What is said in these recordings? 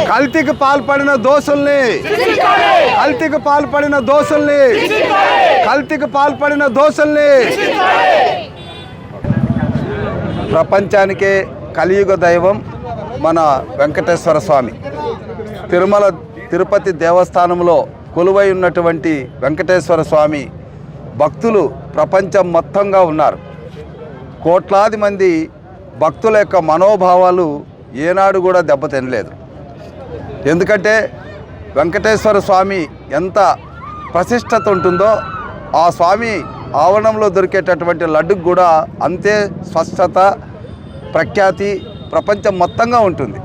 కల్తీకి పాల్పడిన దోషుల్ని ప్రపంచానికే కలియుగ దైవం మన వెంకటేశ్వర స్వామి. తిరుపతి దేవస్థానంలో కొలువై ఉన్నటువంటి వెంకటేశ్వర స్వామి భక్తులు ప్రపంచం మొత్తంగా ఉన్నారు. కోట్లాది మంది భక్తుల యొక్క మనోభావాలు ఏనాడు కూడా దెబ్బతినలేదు. ఎందుకంటే వెంకటేశ్వర స్వామి ఎంత ప్రతిష్టత ఉంటుందో ఆ స్వామి ఆవరణంలో దొరికేటటువంటి లడ్డుకు కూడా అంతే స్పష్టత, ప్రఖ్యాతి ప్రపంచం మొత్తంగా ఉంటుంది.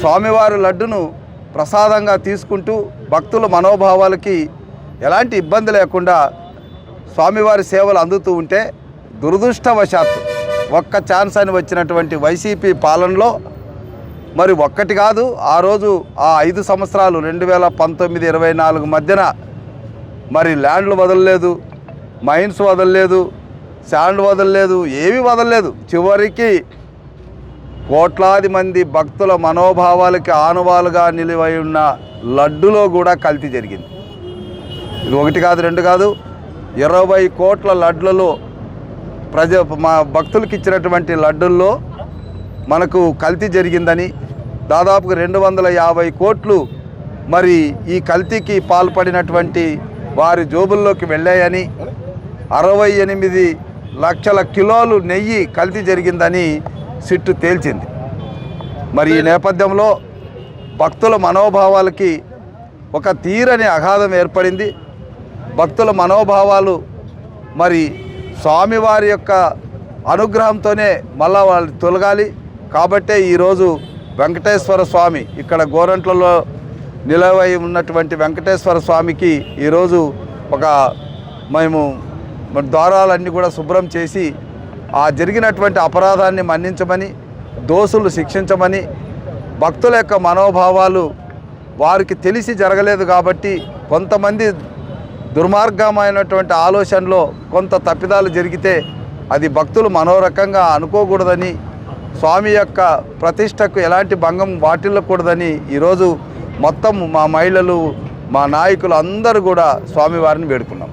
స్వామివారి లడ్డును ప్రసాదంగా తీసుకుంటూ భక్తుల మనోభావాలకి ఎలాంటి ఇబ్బంది లేకుండా స్వామివారి సేవలు అందుతూ ఉంటే, దురదృష్టవశాత్తు ఒక్క ఛాన్స్ అని వచ్చినటువంటి వైసీపీ పాలనలో మరి ఒక్కటి కాదు, ఆ రోజు ఆ 5 సంవత్సరాలు 2019-24 మధ్యన మరి ల్యాండ్లు వదలలేదు, మైన్స్ వదలలేదు, శాండ్ వదలలేదు, ఏమీ వదలలేదు. చివరికి కోట్లాది మంది భక్తుల మనోభావాలకి ఆనవాలుగా నిలివై ఉన్న లడ్డులో కూడా కల్తీ జరిగింది. ఇది ఒకటి కాదు, 2 కాదు, 20 కోట్ల లడ్లలో మా భక్తులకి ఇచ్చినటువంటి లడ్డుల్లో మనకు కల్తీ జరిగిందని, దాదాపుగా 250 కోట్లు మరి ఈ కల్తీకి పాల్పడినటువంటి వారి జోబుల్లోకి వెళ్ళాయని, 68 లక్షల కిలోలు నెయ్యి కల్తీ జరిగిందని సిట్టు తేల్చింది. మరి ఈ నేపథ్యంలో భక్తుల మనోభావాలకి ఒక తీరని అగాధం ఏర్పడింది. భక్తుల మనోభావాలు మరి స్వామివారి యొక్క అనుగ్రహంతోనే మళ్ళా వాళ్ళు తొలగాలి. కాబట్టే ఈరోజు వెంకటేశ్వర స్వామి ఇక్కడ గోరంట్లలో నిలవై ఉన్నటువంటి వెంకటేశ్వర స్వామికి ఈరోజు మేము ద్వారాలన్నీ కూడా శుభ్రం చేసి ఆ జరిగినటువంటి అపరాధాన్ని మన్నించమని, దోషులు శిక్షించమని, భక్తుల యొక్క మనోభావాలు వారికి తెలిసి జరగలేదు కాబట్టి కొంతమంది దుర్మార్గమైనటువంటి ఆలోచనలో కొంత తప్పిదాలు జరిగితే అది భక్తులు మనోరకంగా అనుకోకూడదని, స్వామి యొక్క ప్రతిష్టకు ఎలాంటి భంగం వాటిల్లకూడదని ఈరోజు మొత్తం మా మహిళలు, మా నాయకులు అందరూ కూడా స్వామివారిని వేడుకున్నాం.